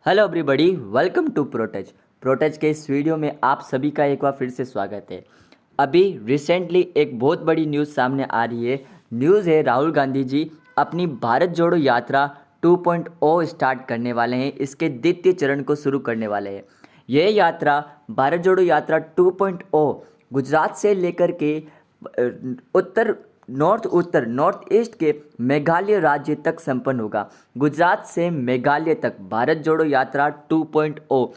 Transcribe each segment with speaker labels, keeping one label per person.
Speaker 1: Hello everybody, welcome to Protege. Protege के इस video में आप सभी का एक बार फिर से स्वागत है। अभी रिसेंटली एक बहुत बड़ी न्यूज़ सामने आ रही है। न्यूज़ है राहुल गांधी जी अपनी भारत जोड़ो यात्रा 2.0 स्टार्ट करने वाले हैं। इसके द्वितीय चरण को शुरू करने वाले हैं। यह यात्रा भारत जोड़ो यात्रा 2.0 गुजरात से लेकर के उत्तर नॉर्थ ईस्ट के मेघालय राज्य तक संपन्न होगा। गुजरात से मेघालय तक भारत जोड़ो यात्रा 2.0।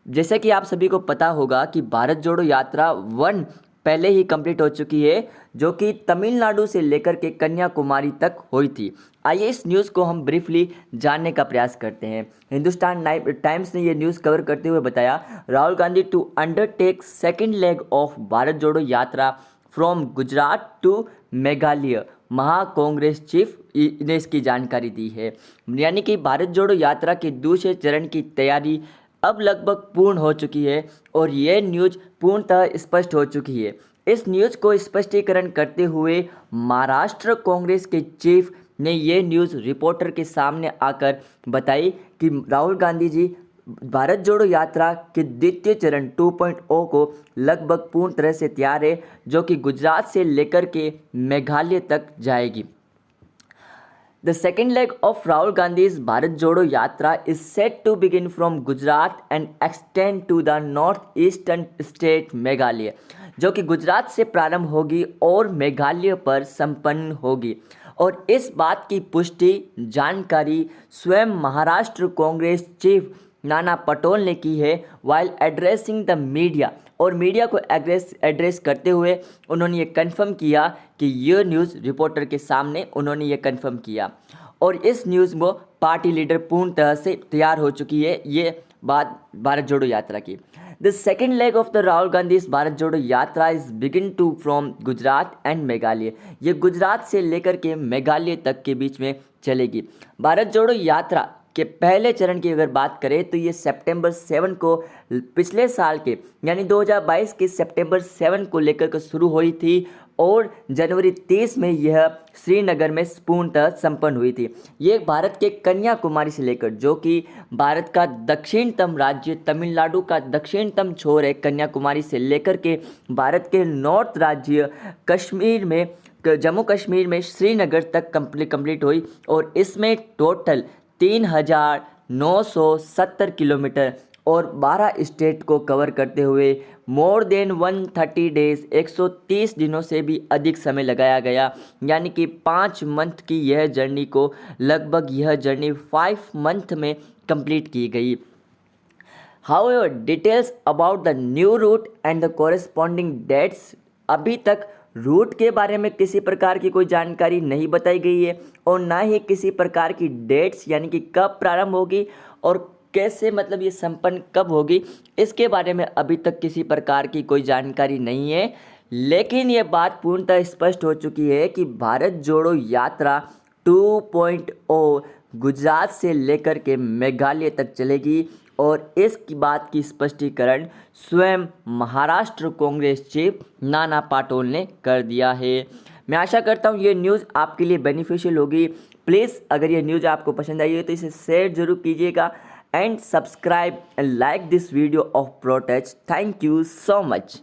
Speaker 1: जैसे कि आप सभी को पता होगा कि भारत जोड़ो यात्रा 1 पहले ही कंप्लीट हो चुकी है, जो कि तमिलनाडु से लेकर के कन्याकुमारी तक हुई थी। आइए इस न्यूज़ को हम ब्रीफली जानने का प्रयास करते हैं। हिंदुस्तान टाइम्स ने यह न्यूज़ कवर करते हुए बताया, Rahul Gandhi to undertake second leg of Bharat Jodo Yatra from Gujarat to Meghalaya. महाकांग्रेस चीफ ने इसकी जानकारी दी है। यानी कि भारत जोड़ो यात्रा के दूसरे चरण की तैयारी अब लगभग पूर्ण हो चुकी है और यह न्यूज़ पूर्णतः स्पष्ट हो चुकी है। इस न्यूज़ को स्पष्टीकरण करते हुए महाराष्ट्र कांग्रेस के चीफ ने यह न्यूज़ रिपोर्टर के सामने आकर बताई कि राहुल गांधी जी भारत जोड़ो यात्रा के द्वितीय चरण 2.0 को लगभग पूर्ण तरह से तैयार है, जो कि गुजरात से लेकर के मेघालय तक जाएगी। The second leg of Rahul Gandhi's Bharat Jodo Yatra is set to begin from Gujarat and extend to the north eastern state Meghalaya, जो कि गुजरात से प्रारंभ होगी और मेघालय पर संपन्न होगी। और इस बात की पुष्टि जानकारी स्वयं महाराष्ट्र कांग्रेस चीफ नाना पटोले ने की है वाइल एड्रेसिंग द मीडिया। और मीडिया को एड्रेस करते हुए उन्होंने ये कंफर्म किया कि यह न्यूज़ रिपोर्टर के सामने उन्होंने ये कंफर्म किया। और इस न्यूज़ में पार्टी लीडर पूर्ण तरह से तैयार हो चुकी है। ये बात भारत जोड़ो यात्रा की। The second leg of the Rahul Gandhi Bharat Jodo Yatra is begin to from Gujarat and Meghalaya. ये गुजरात से लेकर के मेघालय तक के बीच में चलेगी। भारत जोड़ो यात्रा के पहले चरण की अगर बात करें तो ये सितंबर 7 को पिछले साल के यानी 2022 के सितंबर 7 को लेकर के शुरू हुई थी और जनवरी 30 में यह श्रीनगर में पूर्णतः संपन्न हुई थी। ये भारत के कन्याकुमारी से लेकर, जो कि भारत का दक्षिणतम राज्य तमिलनाडु का दक्षिणतम छोर है, कन्याकुमारी से लेकर के भारत के नॉर्थ राज्य कश्मीर में जम्मू कश्मीर में श्रीनगर तक कंप्लीट हुई। और इसमें टोटल 3,970 किलोमीटर और 12 स्टेट को कवर करते हुए मोर देन 130 डेज 130 दिनों से भी अधिक समय लगाया गया। यानी कि 5 मंथ की यह जर्नी को लगभग यह जर्नी 5 मंथ में कंप्लीट की गई। However, details about the new route and the corresponding dates अभी तक रूट के बारे में किसी प्रकार की कोई जानकारी नहीं बताई गई है और ना ही किसी प्रकार की डेट्स यानी कि कब प्रारंभ होगी और कैसे मतलब ये संपन्न कब होगी, इसके बारे में अभी तक किसी प्रकार की कोई जानकारी नहीं है। लेकिन ये बात पूर्णतः स्पष्ट हो चुकी है कि भारत जोड़ो यात्रा 2.0 गुजरात से लेकर के मेघालय तक चलेगी और इसकी बात की स्पष्टीकरण स्वयं महाराष्ट्र कांग्रेस चीफ नाना पटोले ने कर दिया है। मैं आशा करता हूँ ये न्यूज़ आपके लिए बेनिफिशियल होगी। प्लीज़ अगर ये न्यूज़ आपको पसंद आई है तो इसे शेयर जरूर कीजिएगा and subscribe and like this video of protease. Thank you so much.